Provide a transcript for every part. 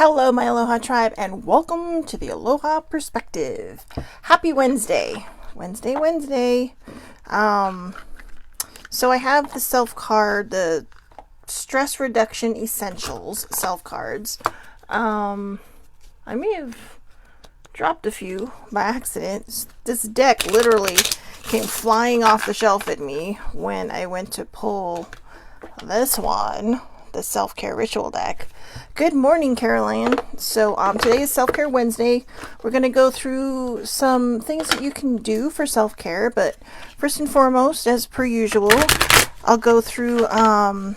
Hello, my Aloha tribe, and welcome to the Aloha Perspective. Happy Wednesday. Wednesday. So I have the self card, the Stress Reduction Essentials self cards. I may have dropped a few by accident. This deck literally came flying off the shelf at me when I went to pull this one, the self-care ritual deck. Good morning, Caroline. So today is Self-Care Wednesday. We're going to go through some things that you can do for self-care, but first and foremost, as per usual, I'll go through the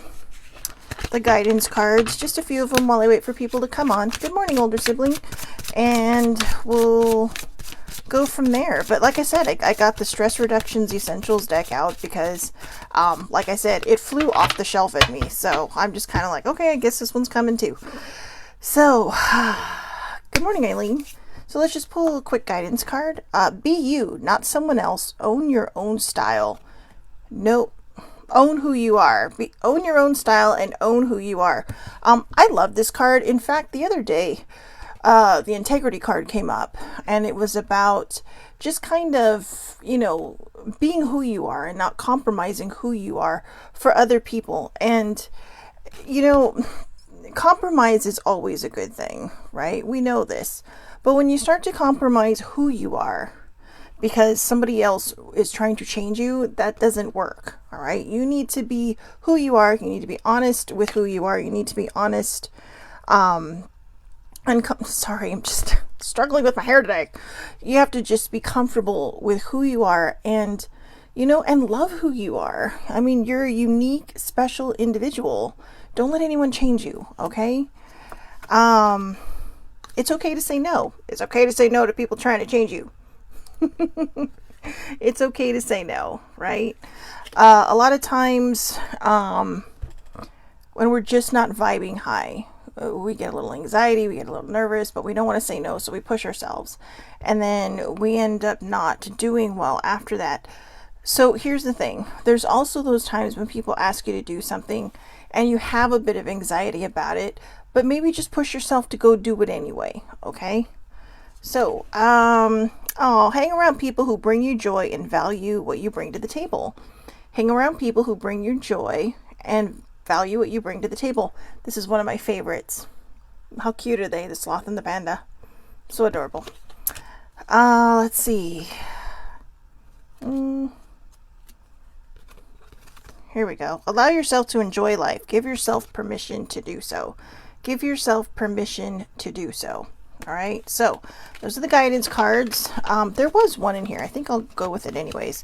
guidance cards, just a few of them while I wait for people to come on. Good morning, older sibling. And we'll go from there. But like I said, I got the Stress Reductions Essentials deck out because, like I said, it flew off the shelf at me. So I'm just kind of like, okay, I guess this one's coming too. So, good morning, Eileen. So let's just pull a quick guidance card. Be you, not someone else. Own your own style. No, own who you are. Own your own style and own who you are. I love this card. In fact, the other day, the integrity card came up, and it was about just kind of, being who you are and not compromising who you are for other people. And, compromise is always a good thing, right? We know this. But when you start to compromise who you are because somebody else is trying to change you, that doesn't work, all right? You need to be who you are. You need to be honest with who you are. You need to be honest, sorry, I'm just struggling with my hair today. You have to just be comfortable with who you are and, and love who you are. I mean, you're a unique, special individual. Don't let anyone change you, okay? It's okay to say no. It's okay to say no to people trying to change you. It's okay to say no, right? A lot of times, when we're just not vibing high, we get a little anxiety, we get a little nervous, but we don't want to say no, so we push ourselves. And then we end up not doing well after that. So here's the thing. There's also those times when people ask you to do something and you have a bit of anxiety about it, but maybe just push yourself to go do it anyway, okay? So, hang around people who bring you joy and value what you bring to the table. Hang around people who bring you joy and value what you bring to the table. This is one of my favorites. How cute are they? The sloth and the panda. So adorable. Let's see. Here we go. Allow yourself to enjoy life. Give yourself permission to do so. Give yourself permission to do so. All right. So those are the guidance cards. There was one in here. I think I'll go with it anyways.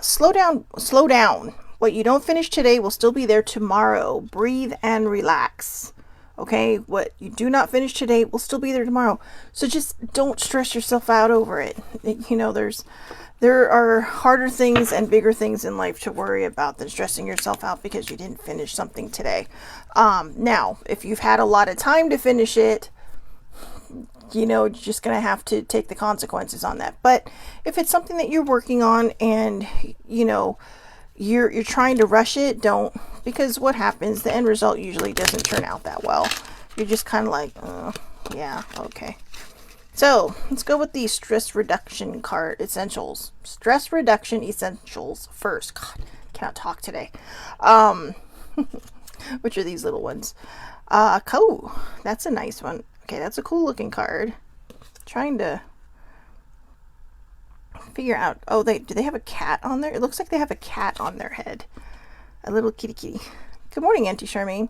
Slow down. What you don't finish today will still be there tomorrow. Breathe and relax. Okay? What you do not finish today will still be there tomorrow. So just don't stress yourself out over it. There are harder things and bigger things in life to worry about than stressing yourself out because you didn't finish something today. Now, if you've had a lot of time to finish it, you're just going to have to take the consequences on that. But if it's something that you're working on and, you're trying to rush it, don't, because what happens, the end result usually doesn't turn out that well. You're just kind of like, yeah, okay. So let's go with the Stress Reduction card Essentials. Stress Reduction Essentials first. God, cannot talk today. Which are these little ones? Cool. That's a nice one. Okay, that's a cool looking card. Trying to figure out. Oh, do they have a cat on there? It looks like they have a cat on their head. A little kitty. Good morning, Auntie Charmaine.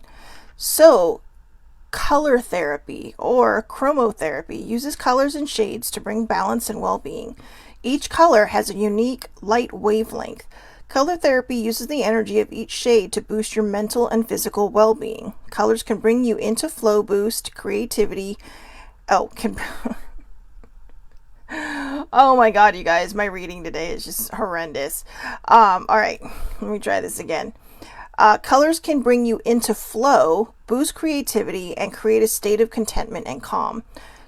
So, color therapy or chromotherapy uses colors and shades to bring balance and well-being. Each color has a unique light wavelength. Color therapy uses the energy of each shade to boost your mental and physical well-being. Colors can bring you into flow, boost creativity. Oh my god, you guys, my reading today is just horrendous. All right, let me try this again. Colors can bring you into flow, boost creativity, and create a state of contentment and calm.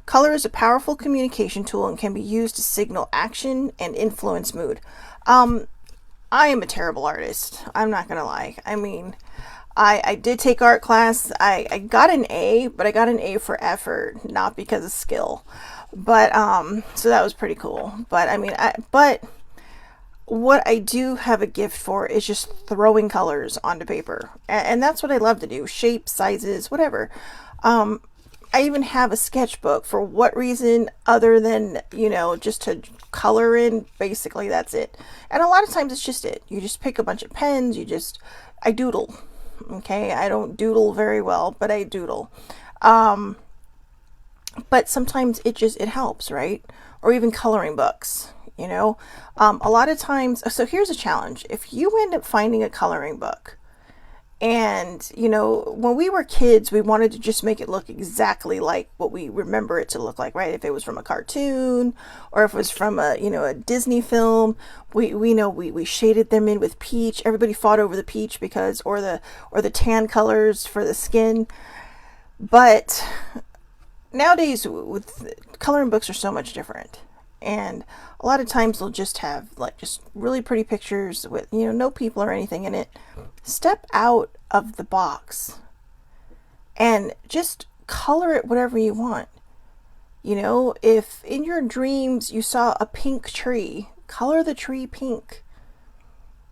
Color is a powerful communication tool and can be used to signal action and influence mood. I am a terrible artist. I'm not gonna lie. I mean, I did take art class. I got an A, but I got an A for effort, not because of skill. But so that was pretty cool. But I mean, but what I do have a gift for is just throwing colors onto paper. And that's what I love to do. Shapes, sizes, whatever. I even have a sketchbook. For what reason other than, you know, just to color in? Basically, that's it. And a lot of times it's just it. You just pick a bunch of pens. I doodle. Okay, I don't doodle very well, but I doodle. But sometimes it helps, right? Or even coloring books, you know. A lot of times, so here's a challenge. If you end up finding a coloring book, and you know, when we were kids, we wanted to just make it look exactly like what we remember it to look like, right? If it was from a cartoon or if it was from a, you know, a Disney film, we shaded them in with peach. Everybody fought over the peach because or the tan colors for the skin. But nowadays with coloring books are so much different, and a lot of times they'll just have like just really pretty pictures with, you know, no people or anything in it. Step out of the box and just color it whatever you want. You know, if in your dreams you saw a pink tree, color the tree pink,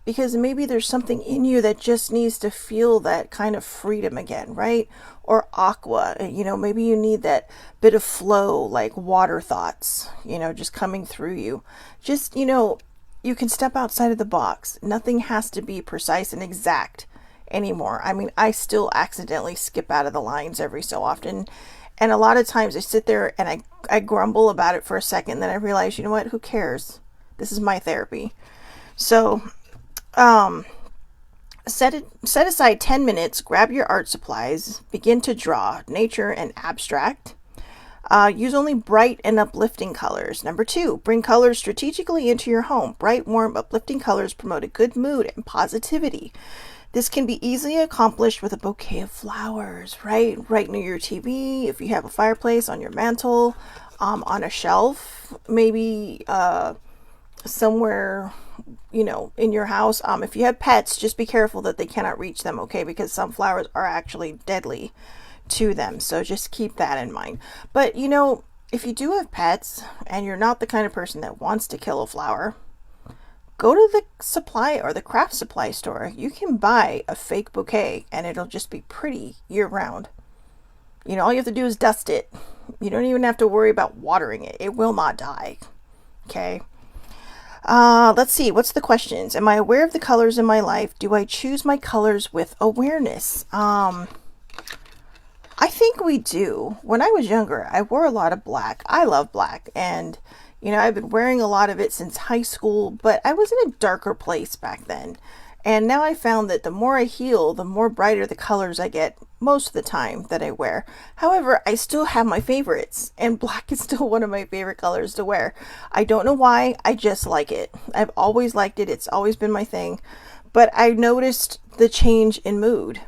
because maybe there's something in you that just needs to feel that kind of freedom again, right? Or aqua, you know, maybe you need that bit of flow, like water thoughts, you know, just coming through you. Just, you know, you can step outside of the box. Nothing has to be precise and exact anymore. I mean, I still accidentally skip out of the lines every so often. And a lot of times I sit there and I grumble about it for a second. Then I realize, you know what, who cares? This is my therapy. So, set aside 10 minutes, grab your art supplies, begin to draw nature and abstract. Use only bright and uplifting colors. Number 2, bring colors strategically into your home. Bright, warm, uplifting colors promote a good mood and positivity. This can be easily accomplished with a bouquet of flowers, right? Right near your TV, if you have a fireplace, on your mantle, on a shelf, maybe somewhere, you know, in your house. If you have pets, just be careful that they cannot reach them, okay? Because some flowers are actually deadly to them. So just keep that in mind. But, you know, if you do have pets and you're not the kind of person that wants to kill a flower, go to the supply or the craft supply store. You can buy a fake bouquet and it'll just be pretty year round. You know, all you have to do is dust it. You don't even have to worry about watering it. It will not die. Okay. Let's see. What's the questions? Am I aware of the colors in my life? Do I choose my colors with awareness? I think we do. When I was younger, I wore a lot of black. I love black. And, you know, I've been wearing a lot of it since high school, but I was in a darker place back then. And now I found that the more I heal, the more brighter the colors I get most of the time that I wear. However, I still have my favorites, and black is still one of my favorite colors to wear. I don't know why, I just like it. I've always liked it. It's always been my thing. But I noticed the change in mood.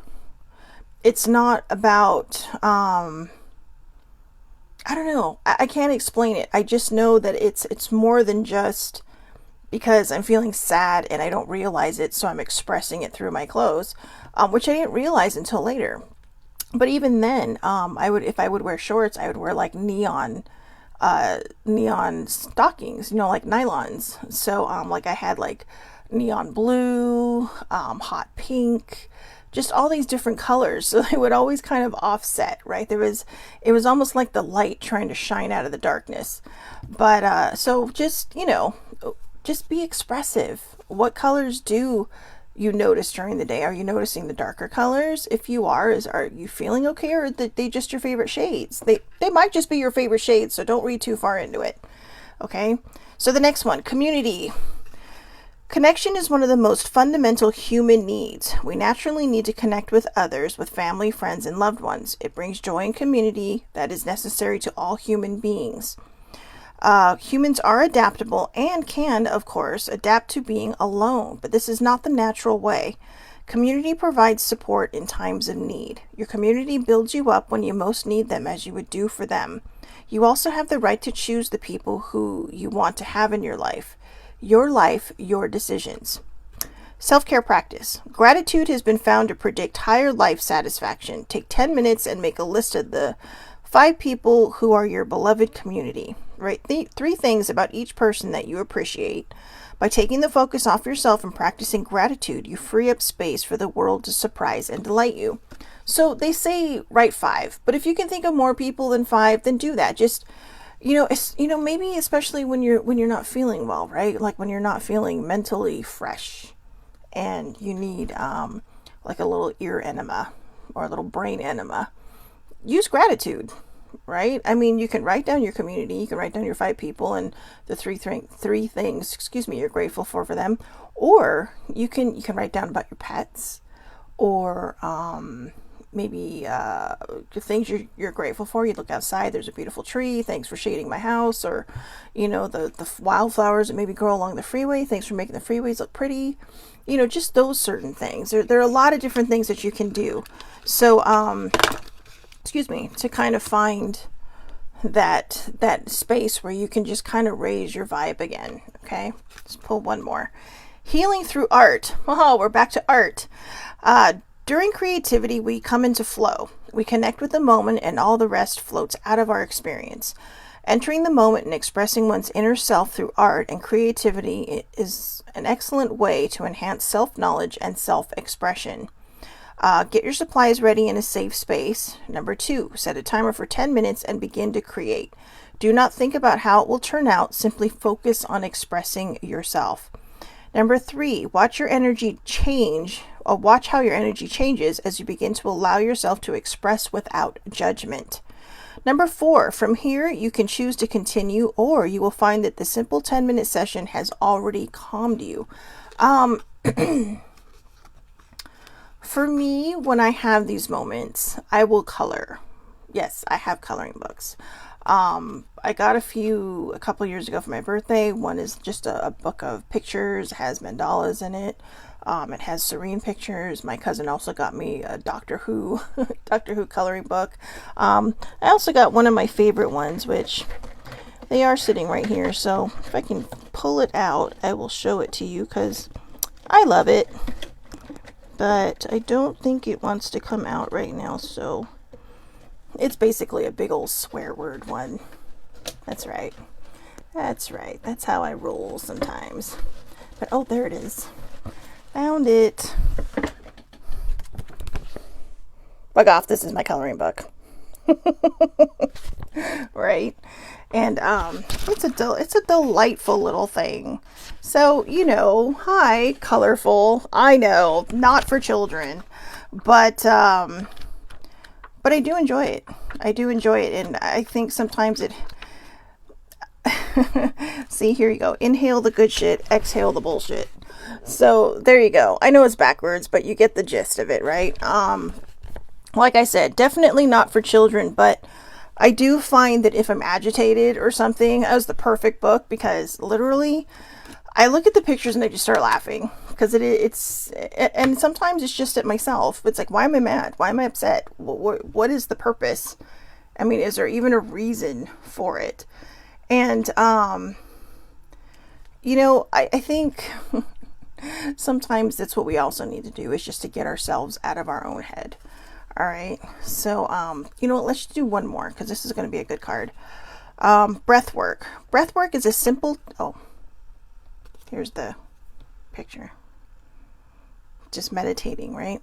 It's not about, I don't know. I can't explain it. I just know that it's more than just because I'm feeling sad and I don't realize it, so I'm expressing it through my clothes, which I didn't realize until later. But even then, if I would wear shorts, I would wear like neon stockings, you know, like nylons. So like I had like neon blue, hot pink, just all these different colors. So they would always kind of offset, right? It was almost like the light trying to shine out of the darkness. But so just, you know, just be expressive. What colors do you notice during the day? Are you noticing the darker colors? If you are you feeling okay, or are they just your favorite shades? They might just be your favorite shades, so don't read too far into it. Okay? So the next one, community. Connection is one of the most fundamental human needs. We naturally need to connect with others, with family, friends, and loved ones. It brings joy and community that is necessary to all human beings. Humans are adaptable and can, of course, adapt to being alone, but this is not the natural way. Community provides support in times of need. Your community builds you up when you most need them, as you would do for them. You also have the right to choose the people who you want to have in your life, your decisions. Self-care practice. Gratitude has been found to predict higher life satisfaction. Take 10 minutes and make a list of the 5 people who are your beloved community. Write 3 things about each person that you appreciate. By taking the focus off yourself and practicing gratitude, you free up space for the world to surprise and delight you. So they say write 5, but if you can think of more people than 5, then do that. Just maybe especially when you're not feeling well, right? Like when you're not feeling mentally fresh and you need like a little ear enema or a little brain enema. Use gratitude, right? I mean, you can write down your community, you can write down your 5 people and the three things, you're grateful for them, or you can write down about your pets, or maybe the things you're grateful for. You look outside, there's a beautiful tree, thanks for shading my house, or the wildflowers that maybe grow along the freeway, thanks for making the freeways look pretty. Just those certain things. There are a lot of different things that you can do. So to kind of find that space where you can just kind of raise your vibe again. Okay, let's pull one more. Healing through art. Oh, we're back to art. During creativity, we come into flow. We connect with the moment and all the rest floats out of our experience. Entering the moment and expressing one's inner self through art and creativity is an excellent way to enhance self-knowledge and self-expression. Get your supplies ready in a safe space. Number 2, set a timer for 10 minutes and begin to create. Do not think about how it will turn out. Simply focus on expressing yourself. Number 3, watch how your energy changes as you begin to allow yourself to express without judgment. Number 4, from here you can choose to continue, or you will find that the simple 10-minute session has already calmed you. For me, when I have these moments, I will color. Yes, I have coloring books. I got a couple years ago for my birthday. One is just a book of pictures. It has mandalas in it. It has serene pictures. My cousin also got me a Doctor Who coloring book. I also got one of my favorite ones, which they are sitting right here. So if I can pull it out, I will show it to you because I love it. But I don't think it wants to come out right now, so it's basically a big old swear word one. That's right. That's how I roll sometimes. But oh, there it is. Found it. Bug off, this is my coloring book. Right? And it's a delightful little thing. So, hi, colorful. I know, not for children, but I do enjoy it. And I think sometimes it see, here you go. Inhale the good shit, exhale the bullshit. So there you go. I know it's backwards, but you get the gist of it, right? Like I said, definitely not for children, but I do find that if I'm agitated or something, that was the perfect book, because literally I look at the pictures and I just start laughing, because and sometimes it's just at myself. It's like, why am I mad? Why am I upset? What is the purpose? I mean, is there even a reason for it? And, I think sometimes that's what we also need to do, is just to get ourselves out of our own head. All right. So, let's do one more, because this is going to be a good card. Breath work. Breath work is a simple, here's the picture. Just meditating, right?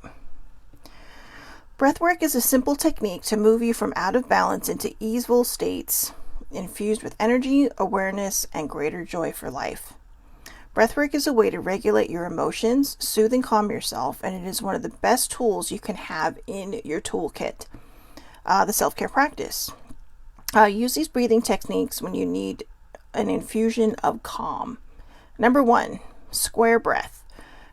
Breath work is a simple technique to move you from out of balance into easeful states, infused with energy, awareness, and greater joy for life. Breathwork is a way to regulate your emotions, soothe and calm yourself, and it is one of the best tools you can have in your toolkit. The self-care practice. Use these breathing techniques when you need an infusion of calm. Number 1, square breath.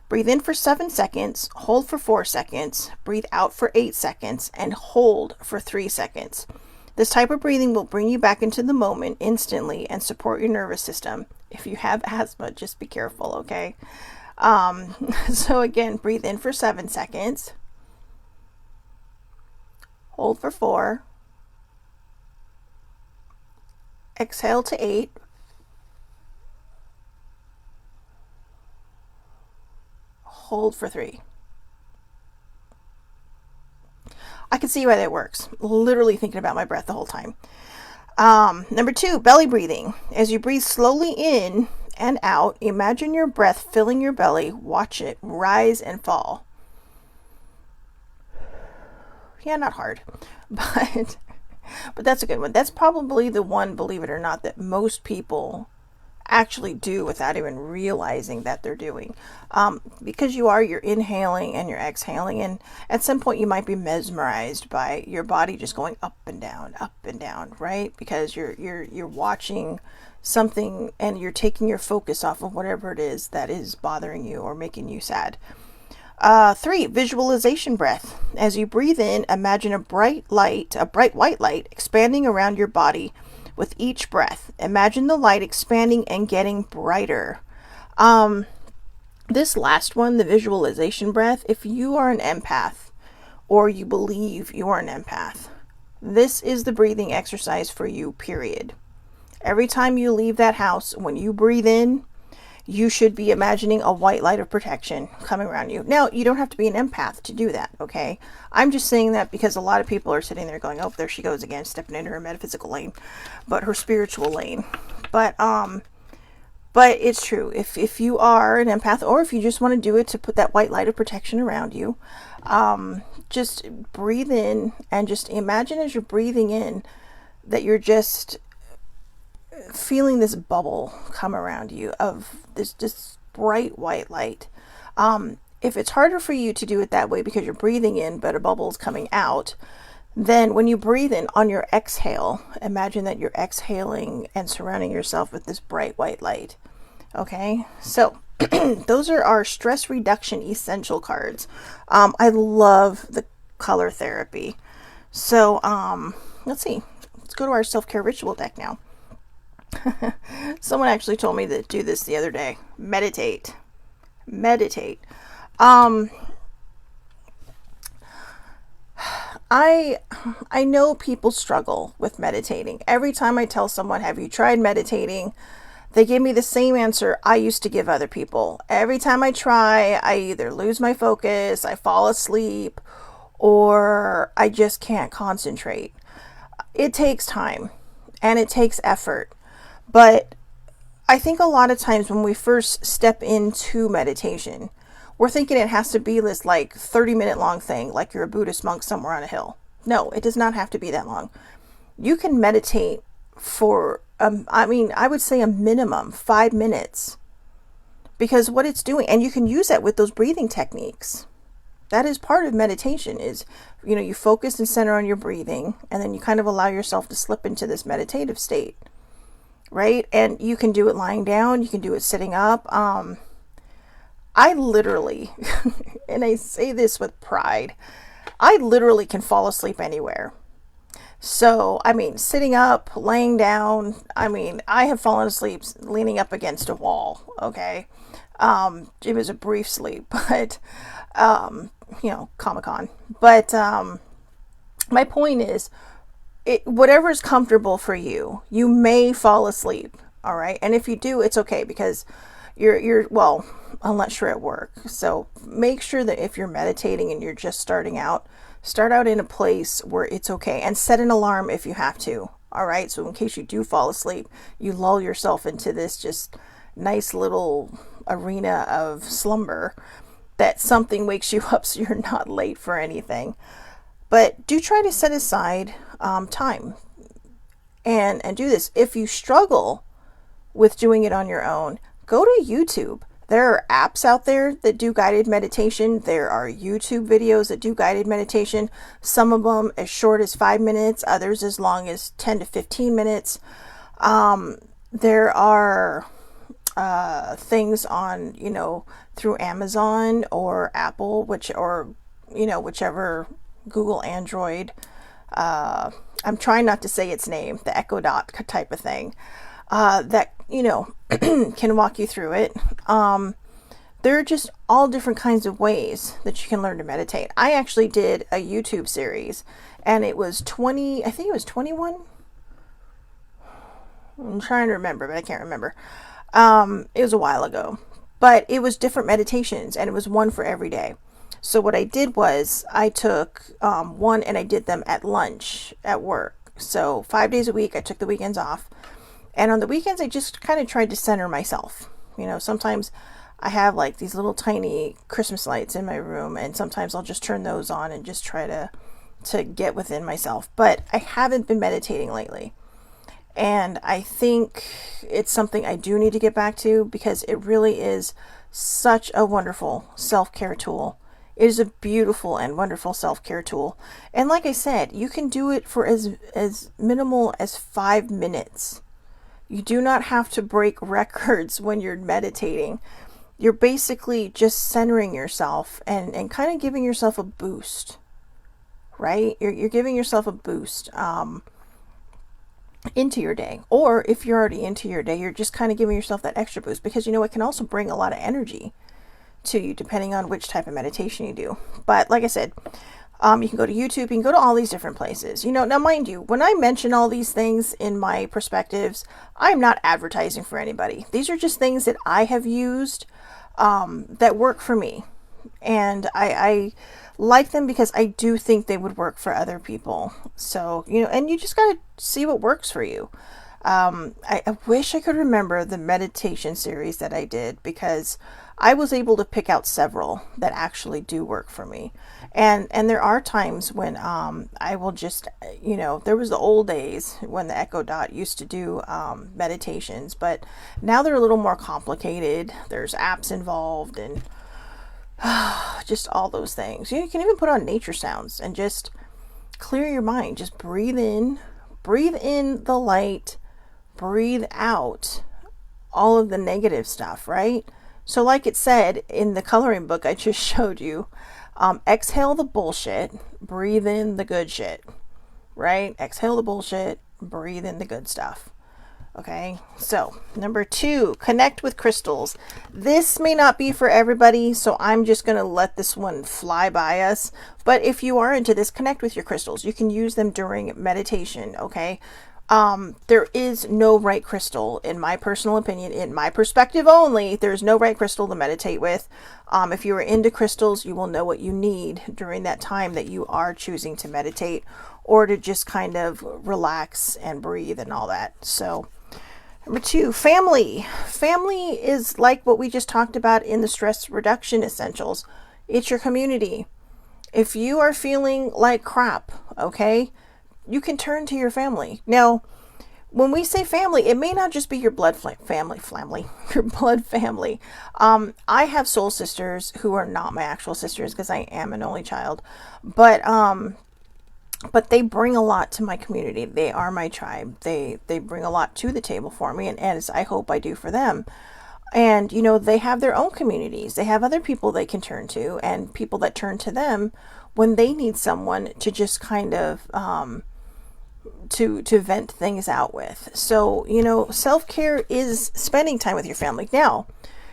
Breathe in for 7 seconds, hold for 4 seconds, breathe out for 8 seconds, and hold for 3 seconds. This type of breathing will bring you back into the moment instantly and support your nervous system. If you have asthma, just be careful, okay? So again, breathe in for 7 seconds. Hold for 4. Exhale to 8. hold for 3. I can see why that works. Literally thinking about my breath the whole time. Number 2, belly breathing. As you breathe slowly in and out, imagine your breath filling your belly. Watch it rise and fall. Yeah, not hard, but that's a good one. That's probably the one, believe it or not, that most people actually do without even realizing that they're doing, because you're inhaling and you're exhaling, and at some point you might be mesmerized by your body just going up and down, right? Because you're watching something and you're taking your focus off of whatever it is that is bothering you or making you sad. 3, visualization breath. As you breathe in, imagine a bright white light expanding around your body with each breath. Imagine the light expanding and getting brighter. This last one, the visualization breath, if you are an empath or you believe you are an empath, this is the breathing exercise for you, period. Every time you leave that house, when you breathe in, you should be imagining a white light of protection coming around you. Now, you don't have to be an empath to do that, okay? I'm just saying that because a lot of people are sitting there going, oh, there she goes again, stepping into her metaphysical lane, but her spiritual lane. But it's true. If you are an empath, or if you just want to do it to put that white light of protection around you, just breathe in and just imagine as you're breathing in that you're just feeling this bubble come around you of this just bright white light. If it's harder for you to do it that way because you're breathing in but a bubble is coming out, then when you breathe in on your exhale, imagine that you're exhaling and surrounding yourself with this bright white light. Okay, so those are our stress reduction essential cards. I love the color therapy. So let's see. Let's go to our self-care ritual deck now. Someone actually told me to do this the other day. Meditate. I know people struggle with meditating. Every time I tell someone, have you tried meditating? They give me the same answer I used to give other people. Every time I try, I either lose my focus, I fall asleep, or I just can't concentrate. It takes time and it takes effort. But I think a lot of times when we first step into meditation, we're thinking it has to be this like 30-minute long thing, like you're a Buddhist monk somewhere on a hill. No, it does not have to be that long. You can meditate for, I would say a minimum 5 minutes, because what it's doing, and you can use that with those breathing techniques. That is part of meditation is, you focus and center on your breathing, and then you kind of allow yourself to slip into this meditative state. Right? And you can do it lying down. You can do it sitting up. I literally, and I say this with pride, I literally can fall asleep anywhere. So, sitting up, laying down, I have fallen asleep leaning up against a wall. Okay. It was a brief sleep, but, Comic-Con. But, my point is, whatever is comfortable for you, you may fall asleep. All right. And if you do, it's okay, because well, unless you're at work. So make sure that if you're meditating and you're just starting out, start out in a place where it's okay, and set an alarm if you have to. All right. So in case you do fall asleep, you lull yourself into this just nice little arena of slumber that something wakes you up so you're not late for anything. But do try to set aside time and do this. If you struggle with doing it on your own, go to YouTube. There are apps out there that do guided meditation. There are YouTube videos that do guided meditation. Some of them as short as 5 minutes, others as long as 10 to 15 minutes. There are things on, through Amazon or Apple, whichever Google Android. I'm trying not to say its name, the Echo Dot type of thing, that, can walk you through it. There are just all different kinds of ways that you can learn to meditate. I actually did a YouTube series, and it was 21. I'm trying to remember, but I can't remember. It was a while ago. but it was different meditations, and it was one for every day. So what I did was I took one and I did them at lunch at work. So 5 days a week, I took the weekends off. And on the weekends, I just kind of tried to center myself. Sometimes I have like these little tiny Christmas lights in my room, and sometimes I'll just turn those on and just try to get within myself. But I haven't been meditating lately. And I think it's something I do need to get back to, because it really is such a wonderful self-care tool. It is a beautiful and wonderful self-care tool. And like I said, you can do it for as minimal as 5 minutes. You do not have to break records when you're meditating. You're basically just centering yourself and kind of giving yourself a boost, right? You're giving yourself a boost into your day. Or if you're already into your day, you're just kind of giving yourself that extra boost, because it can also bring a lot of energy to you depending on which type of meditation you do. But like I said, you can go to YouTube, you can go to all these different places. Now mind you, when I mention all these things in my perspectives, I'm not advertising for anybody. These are just things that I have used that work for me. And I like them because I do think they would work for other people. So, and you just got to see what works for you. I wish I could remember the meditation series that I did, because I was able to pick out several that actually do work for me. And there are times when I will just, there was the old days when the Echo Dot used to do meditations, but now they're a little more complicated. There's apps involved and just all those things. You can even put on nature sounds and just clear your mind. Just breathe in the light, breathe out all of the negative stuff, right? So like it said in the coloring book I just showed you, exhale the bullshit, breathe in the good shit, right? Exhale the bullshit, breathe in the good stuff. Okay, so number 2, connect with crystals. This may not be for everybody, so I'm just going to let this one fly by us. But if you are into this, connect with your crystals. You can use them during meditation, okay? There is no right crystal, in my personal opinion, in my perspective only. There's no right crystal to meditate with. If you are into crystals, you will know what you need during that time that you are choosing to meditate, or to just kind of relax and breathe and all that. So number 2, family. Family is like what we just talked about in the stress reduction essentials. It's your community. If you are feeling like crap, okay, you can turn to your family. Now, when we say family, it may not just be your blood family, your blood family. I have soul sisters who are not my actual sisters, because I am an only child, but they bring a lot to my community. They are my tribe. They bring a lot to the table for me, and as I hope I do for them. And, they have their own communities. They have other people they can turn to, and people that turn to them when they need someone to just kind of, to vent things out with. So, self-care is spending time with your family. Now,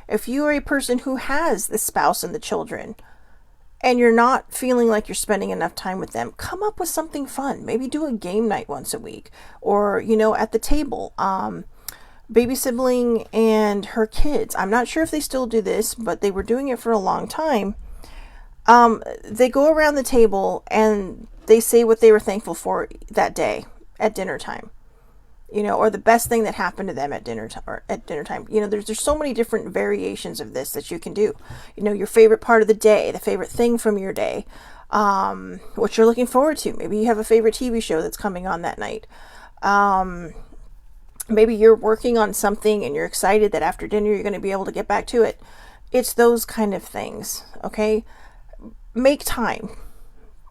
if you are a person who has the spouse and the children, and you're not feeling like you're spending enough time with them, come up with something fun. Maybe do a game night once a week, or, at the table. Baby sibling and her kids. I'm not sure if they still do this, but they were doing it for a long time. They go around the table and they say what they were thankful for that day at dinner time, or the best thing that happened to them at dinner time. There's so many different variations of this that you can do. Your favorite part of the day, the favorite thing from your day, what you're looking forward to. Maybe you have a favorite TV show that's coming on that night. Maybe you're working on something and you're excited that after dinner you're going to be able to get back to it. It's those kind of things, okay? Make time,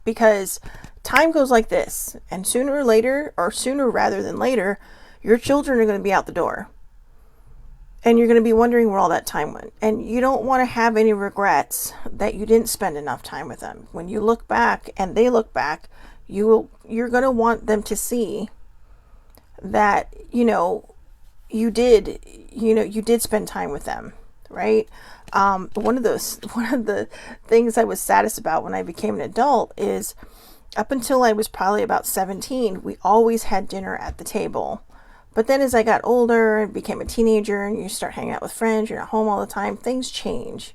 because time goes like this, and sooner rather than later, your children are going to be out the door, and you're going to be wondering where all that time went, and you don't want to have any regrets that you didn't spend enough time with them. When you look back and they look back, you're going to want them to see that you did spend time with them, right? One of the things I was saddest about when I became an adult is, up until I was probably about 17, we always had dinner at the table, But then as I got older and became a teenager and you start hanging out with friends, you're at home all the time, things change.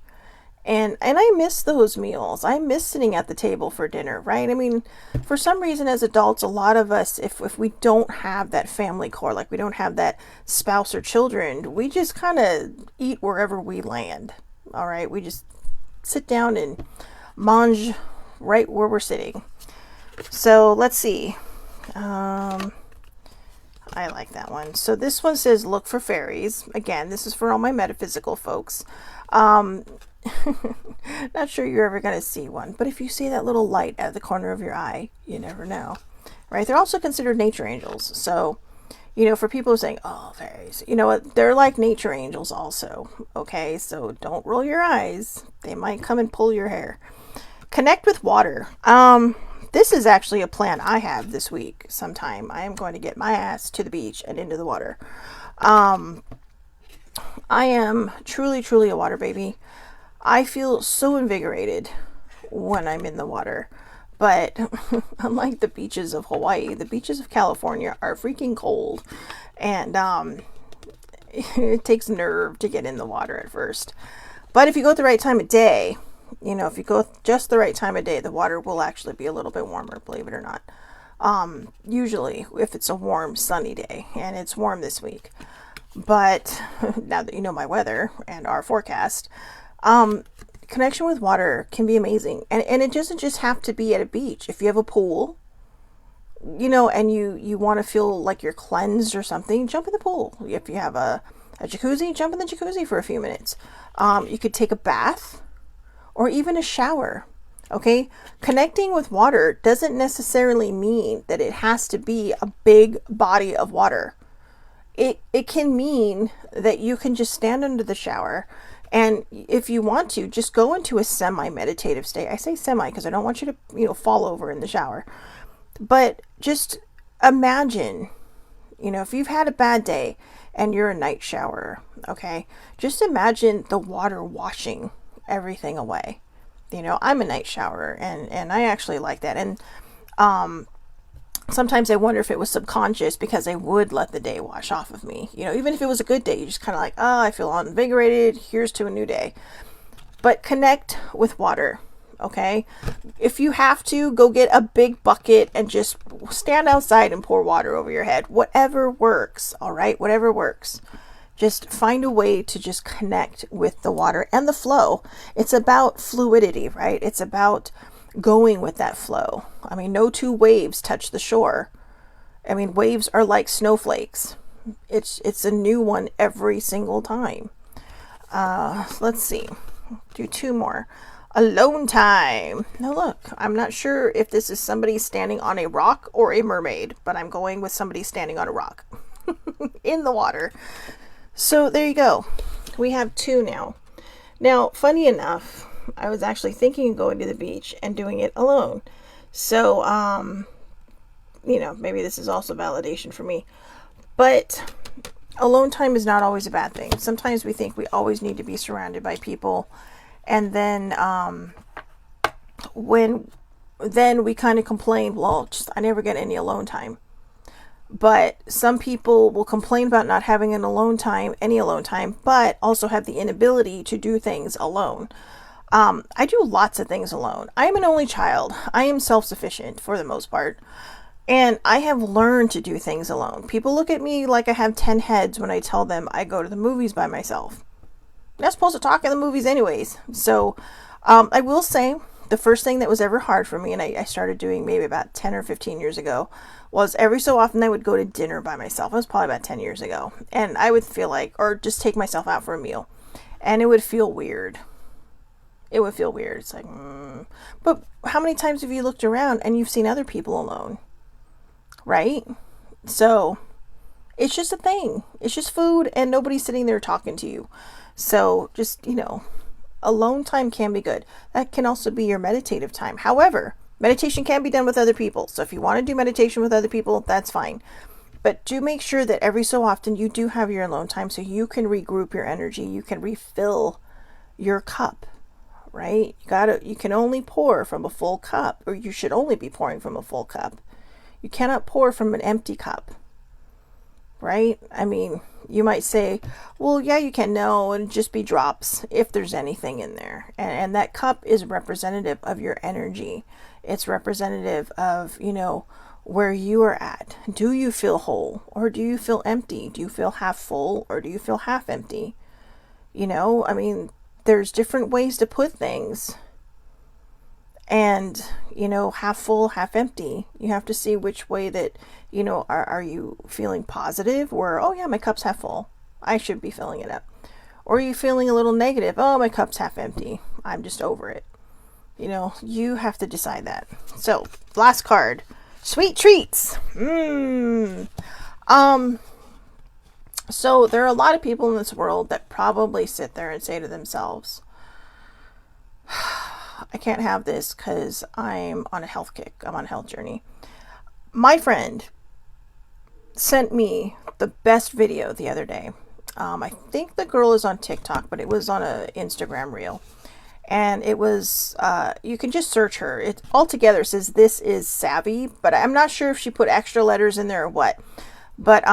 And I miss those meals. I miss sitting at the table for dinner, right? I mean, for some reason as adults, a lot of us, if we don't have that family core, like we don't have that spouse or children, we just kind of eat wherever we land. All right, we just sit down and mange right where we're sitting. So let's see. I like that one. So this one says, look for fairies. Again, this is for all my metaphysical folks. Not sure you're ever going to see one, but if you see that little light at the corner of your eye, you never know, right? They're also considered nature angels. So, you know, for people saying, oh, fairies, you know what? They're like nature angels also. Okay. So don't roll your eyes. They might come and pull your hair. Connect with water. This is actually a plan I have this week sometime. I am going to get my ass to the beach and into the water. I am truly, truly a water baby. I feel so invigorated when I'm in the water. But unlike the beaches of Hawaii, the beaches of California are freaking cold. And it takes nerve to get in the water at first. But if you go at the right time of day, you know, if you go just the right time of day, the water will actually be a little bit warmer, believe it or not. Usually, if it's a warm, sunny day, and it's warm this week. But now that you know my weather and our forecast, connection with water can be amazing. And it doesn't just have to be at a beach. If you have a pool, you know, and you want to feel like you're cleansed or something, jump in the pool. If you have a jacuzzi, jump in the jacuzzi for a few minutes. You could take a bath or even a shower. Okay. Connecting with water doesn't necessarily mean that it has to be a big body of water. It can mean that you can just stand under the shower, and if you want to, just go into a semi-meditative state. I say semi because I don't want you to, you know, fall over in the shower. But just imagine, you know, if you've had a bad day and you're a night shower, okay, just imagine the water washing everything away. You know, I'm a night shower, and I actually like that. And sometimes I wonder if it was subconscious, because I would let the day wash off of me. You know, even if it was a good day, you just kind of like, oh, I feel invigorated. Here's to a new day. But connect with water, okay? If you have to, go get a big bucket and just stand outside and pour water over your head. Whatever works, all right? Whatever works. Just find a way to just connect with the water and the flow. It's about fluidity, right? It's about going with that flow. I mean, no two waves touch the shore. I mean, waves are like snowflakes. It's a new one every single time. Let's see. Do two more. Alone time. Now look, I'm not sure if this is somebody standing on a rock or a mermaid, but I'm going with somebody standing on a rock in the water. So there you go. We have two now. Now, funny enough, I was actually thinking of going to the beach and doing it alone. So, you know, maybe this is also validation for me. But alone time is not always a bad thing. Sometimes we think we always need to be surrounded by people. And then then we kind of complain, well, I never get any alone time. But some people will complain about not having any alone time, but also have the inability to do things alone. I do lots of things alone. I am an only child. I am self-sufficient for the most part. And I have learned to do things alone. People look at me like I have 10 heads when I tell them I go to the movies by myself. I'm not supposed to talk in the movies anyways. So I will say the first thing that was ever hard for me, and I started doing maybe about 10 or 15 years ago, was every so often I would go to dinner by myself. It was probably about 10 years ago. And I would feel like, or just take myself out for a meal. And it would feel weird. It would feel weird. It's like, But how many times have you looked around and you've seen other people alone? Right? So it's just a thing. It's just food and nobody's sitting there talking to you. So just, you know, alone time can be good. That can also be your meditative time. However, meditation can be done with other people. So if you want to do meditation with other people, that's fine. But do make sure that every so often you do have your alone time so you can regroup your energy. You can refill your cup, right? You can only pour from a full cup, or you should only be pouring from a full cup. You cannot pour from an empty cup. right? I mean, you might say, well, yeah, you can. No, it'd just be drops if there's anything in there. And that cup is representative of your energy. It's representative of, where you are at. Do you feel whole or do you feel empty? Do you feel half full or do you feel half empty? I mean, there's different ways to put things. And, half full, half empty. You have to see which way that, are you feeling positive or, oh yeah, my cup's half full, I should be filling it up. Or are you feeling a little negative? Oh, my cup's half empty, I'm just over it. You have to decide that. So, last card. Sweet treats. So there are a lot of people in this world that probably sit there and say to themselves, I can't have this because I'm on a health kick. I'm on a health journey. My friend sent me the best video the other day. I think the girl is on TikTok, but it was on an Instagram reel. And it was, you can just search her. It altogether says this is Savvy, but I'm not sure if she put extra letters in there or what. But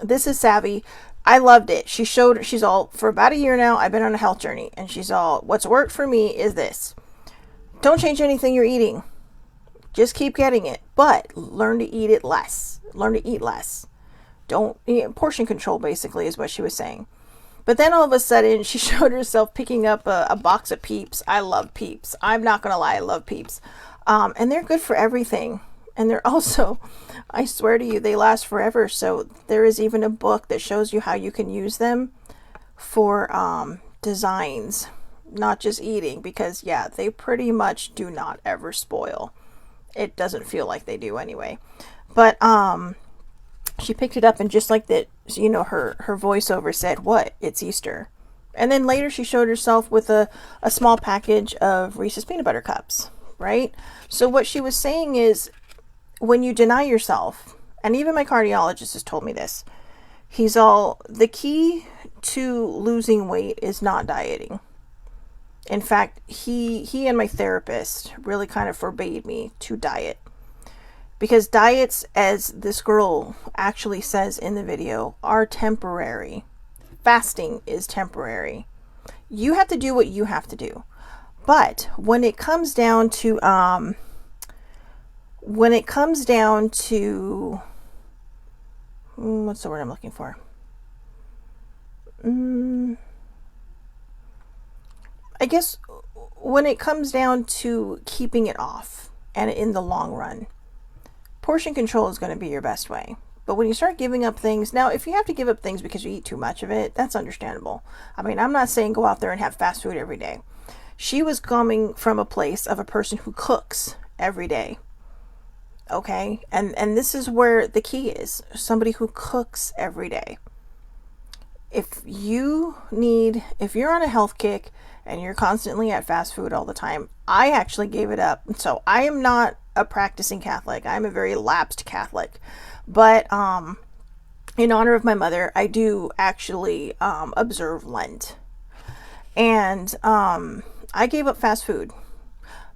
this is Savvy. I loved it. She's all, for about a year now, I've been on a health journey. And she's all, what's worked for me is this. Don't change anything you're eating. Just keep getting it. But learn to eat it less. Learn to eat less. Portion control, basically, is what she was saying. But then all of a sudden, she showed herself picking up a box of Peeps. I love Peeps. I'm not going to lie, I love Peeps. And they're good for everything. And they're also, I swear to you, they last forever. So there is even a book that shows you how you can use them for designs, not just eating. Because, yeah, they pretty much do not ever spoil. It doesn't feel like they do anyway. But she picked it up, and just like that, her voiceover said, what? It's Easter. And then later she showed herself with a small package of Reese's peanut butter cups, right? So what she was saying is, when you deny yourself, and even my cardiologist has told me this, he's all, the key to losing weight is not dieting. In fact, he and my therapist really kind of forbade me to diet. Because diets, as this girl actually says in the video, are temporary. Fasting is temporary. You have to do what you have to do. But when it comes down to, what's the word I'm looking for? I guess when it comes down to keeping it off and in the long run, portion control is going to be your best way. But when you start giving up things, now if you have to give up things because you eat too much of it, that's understandable. I mean, I'm not saying go out there and have fast food every day. She was coming from a place of a person who cooks every day. Okay? And this is where the key is. Somebody who cooks every day. If you're on a health kick and you're constantly at fast food all the time, I actually gave it up. So I am not a practicing Catholic. I'm a very lapsed Catholic. But in honor of my mother, I do actually observe Lent. And I gave up fast food.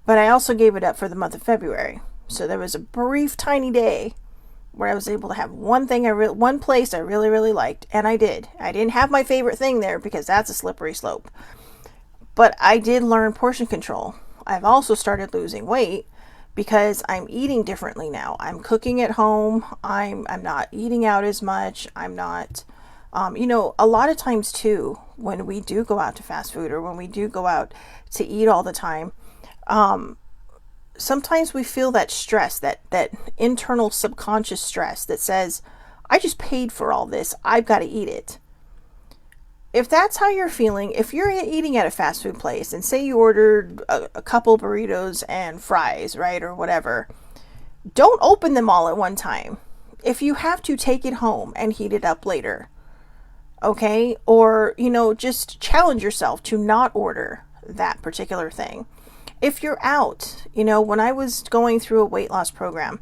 But I also gave it up for the month of February. So there was a brief, tiny day where I was able to have one place I really, really liked. And I did. I didn't have my favorite thing there because that's a slippery slope. But I did learn portion control. I've also started losing weight because I'm eating differently now. I'm cooking at home. I'm not eating out as much. I'm not, a lot of times too, when we do go out to fast food or when we do go out to eat all the time, sometimes we feel that stress, that internal subconscious stress that says, I just paid for all this. I've got to eat it. If that's how you're feeling, if you're eating at a fast food place and say you ordered a couple burritos and fries, right, or whatever, don't open them all at one time. If you have to, take it home and heat it up later. Okay? Or, just challenge yourself to not order that particular thing. If you're out, when I was going through a weight loss program,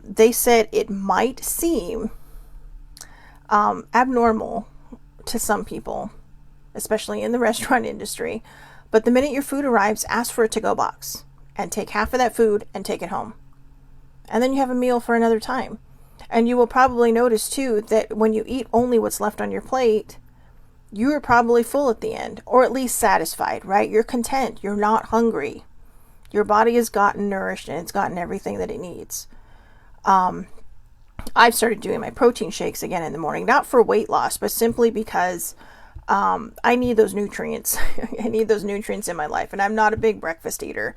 they said it might seem abnormal to some people, especially in the restaurant industry, but the minute your food arrives, ask for a to-go box and take half of that food and take it home. And then you have a meal for another time. And you will probably notice too that when you eat only what's left on your plate, you are probably full at the end, or at least satisfied, right? You're content. You're not hungry. Your body has gotten nourished and it's gotten everything that it needs. I've started doing my protein shakes again in the morning, not for weight loss, but simply because I need those nutrients. I need those nutrients in my life, and I'm not a big breakfast eater.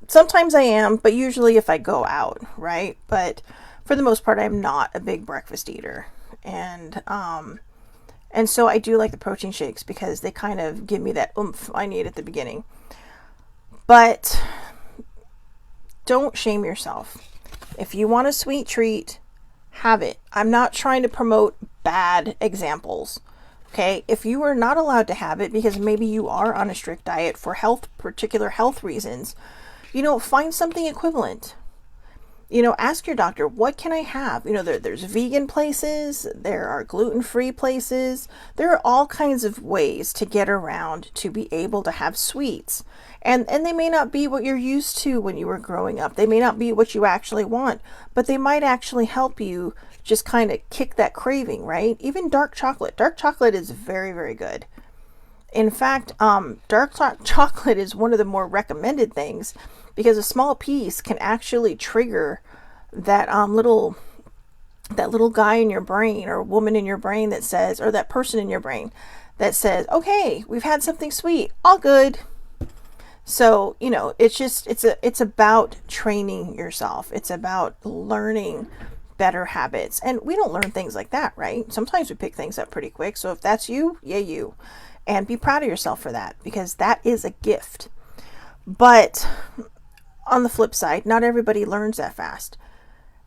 Sometimes I am, but usually if I go out, right? But for the most part, I'm not a big breakfast eater. And so I do like the protein shakes because they kind of give me that oomph I need at the beginning. But don't shame yourself. If you want a sweet treat, have it. I'm not trying to promote bad examples. Okay, if you are not allowed to have it because maybe you are on a strict diet for particular health reasons, find something equivalent. Ask your doctor, what can I have? There's vegan places, there are gluten-free places, there are all kinds of ways to get around to be able to have sweets. And they may not be what you're used to when you were growing up. They may not be what you actually want, but they might actually help you just kind of kick that craving, right? Even dark chocolate. Dark chocolate is very, very good. In fact, dark chocolate is one of the more recommended things because a small piece can actually trigger that little guy in your brain or woman in your brain that says, or that person in your brain that says, okay, we've had something sweet, all good. So, it's about training yourself. It's about learning better habits. And we don't learn things like that, right? Sometimes we pick things up pretty quick. So if that's you, yay you. And be proud of yourself for that, because that is a gift. But on the flip side, not everybody learns that fast.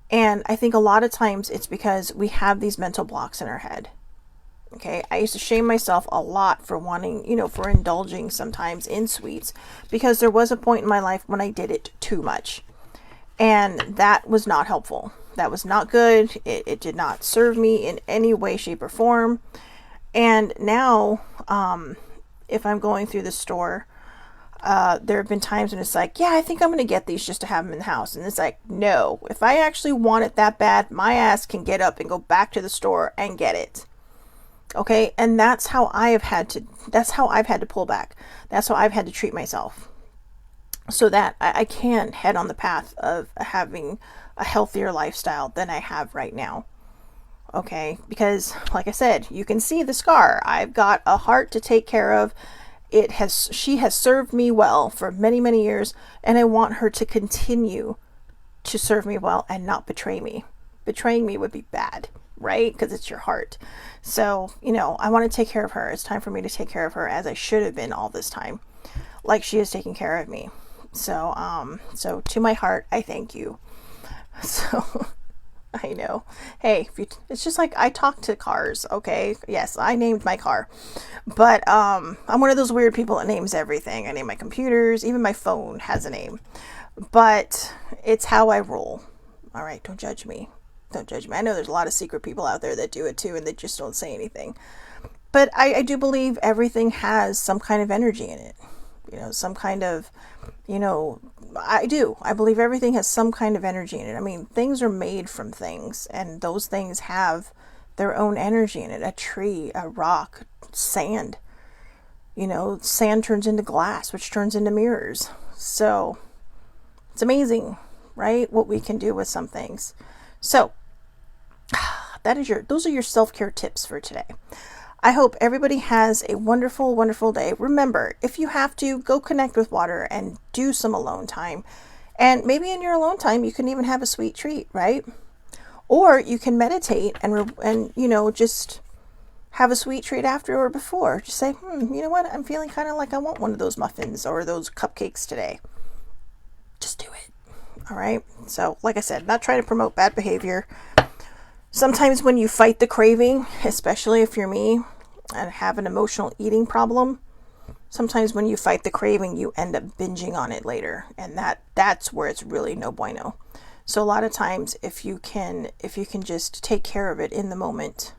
And I think a lot of times it's because we have these mental blocks in our head. Okay, I used to shame myself a lot for wanting, for indulging sometimes in sweets, because there was a point in my life when I did it too much. And that was not helpful. That was not good. It did not serve me in any way, shape, or form. And now, if I'm going through the store, there have been times when it's like, yeah, I think I'm going to get these just to have them in the house. And it's like, no, if I actually want it that bad, my ass can get up and go back to the store and get it. Okay. And that's how I've had to pull back. That's how I've had to treat myself so that I can head on the path of having a healthier lifestyle than I have right now. Okay. Because like I said, you can see the scar. I've got a heart to take care of. She has served me well for many, many years, and I want her to continue to serve me well and not betray me. Betraying me would be bad, right? Because it's your heart. So, I want to take care of her. It's time for me to take care of her as I should have been all this time, like she is taking care of me. So, so to my heart, I thank you. So I know. Hey, it's just like I talk to cars, okay? Yes, I named my car. But I'm one of those weird people that names everything. I name my computers, even my phone has a name. But it's how I roll. All right, don't judge me. Don't judge me. I know there's a lot of secret people out there that do it too, and they just don't say anything. But I do believe everything has some kind of energy in it. Some kind of, I do. I believe everything has some kind of energy in it. I mean, things are made from things, and those things have their own energy in it. A tree, a rock, sand. Sand turns into glass, which turns into mirrors. So it's amazing, right? What we can do with some things. So those are your self-care tips for today. I hope everybody has a wonderful, wonderful day. Remember, if you have to, go connect with water and do some alone time. And maybe in your alone time, you can even have a sweet treat, right? Or you can meditate and just have a sweet treat after or before. Just say, you know what? I'm feeling kind of like I want one of those muffins or those cupcakes today. Just do it. All right. So, like I said, not trying to promote bad behavior. Sometimes when you fight the craving, especially if you're me and have an emotional eating problem, sometimes when you fight the craving, you end up binging on it later. And that's where it's really no bueno. So a lot of times if you can just take care of it in the moment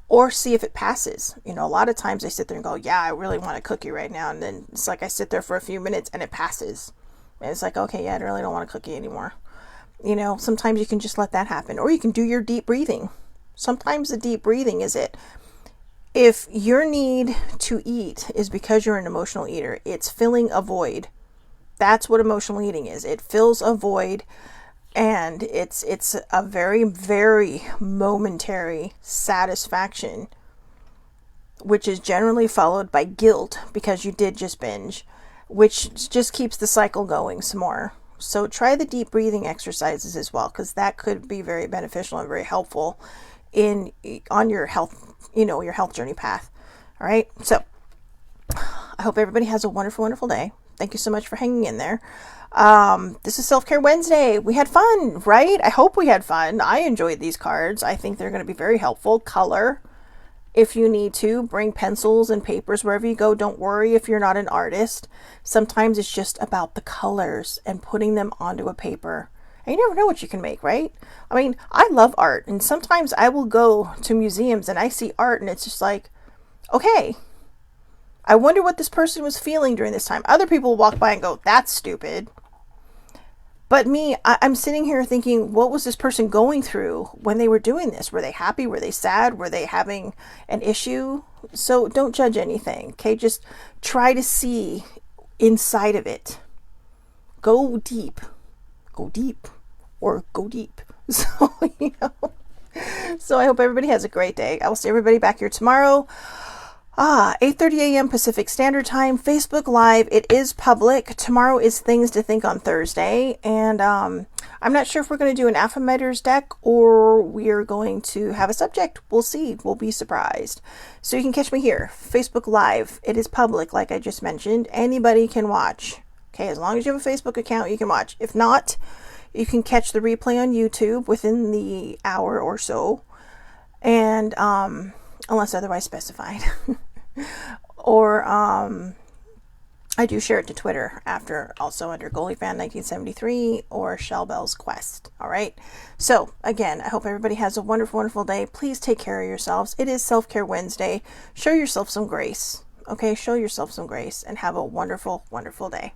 or see if it passes. A lot of times I sit there and go, yeah, I really want a cookie right now. And then it's like I sit there for a few minutes and it passes. And it's like, okay, yeah, I really don't want a cookie anymore. You know, sometimes you can just let that happen, or you can do your deep breathing. Sometimes the deep breathing is it. If your need to eat is because you're an emotional eater, it's filling a void. That's what emotional eating is. It fills a void, and it's a very, very momentary satisfaction, which is generally followed by guilt because you did just binge, which just keeps the cycle going some more. So try the deep breathing exercises as well, because that could be very beneficial and very helpful on your health, your health journey path. All right. So I hope everybody has a wonderful, wonderful day. Thank you so much for hanging in there. This is Self-Care Wednesday. We had fun, right? I hope we had fun. I enjoyed these cards. I think they're going to be very helpful. Color. If you need to, bring pencils and papers wherever you go. Don't worry if you're not an artist. Sometimes it's just about the colors and putting them onto a paper. And you never know what you can make, right? I mean, I love art, and sometimes I will go to museums and I see art and it's just like, okay, I wonder what this person was feeling during this time. Other people walk by and go, that's stupid. But me, I'm sitting here thinking, what was this person going through when they were doing this? Were they happy? Were they sad? Were they having an issue? So don't judge anything, okay? Just try to see inside of it. Go deep. Go deep. Or go deep. So, So I hope everybody has a great day. I will see everybody back here tomorrow. 8:30 a.m. Pacific Standard Time, Facebook Live. It is public. Tomorrow is Things to Think on Thursday. And I'm not sure if we're going to do an Affirmators deck or we're going to have a subject. We'll see. We'll be surprised. So you can catch me here, Facebook Live. It is public, like I just mentioned. Anybody can watch. Okay, as long as you have a Facebook account, you can watch. If not, you can catch the replay on YouTube within the hour or so. And unless otherwise specified. Or I do share it to Twitter after, also under GoalieFan1973 or Shellbell's Quest. All right. So again, I hope everybody has a wonderful, wonderful day. Please take care of yourselves. It is Self-Care Wednesday. Show yourself some grace. Okay. Show yourself some grace and have a wonderful, wonderful day.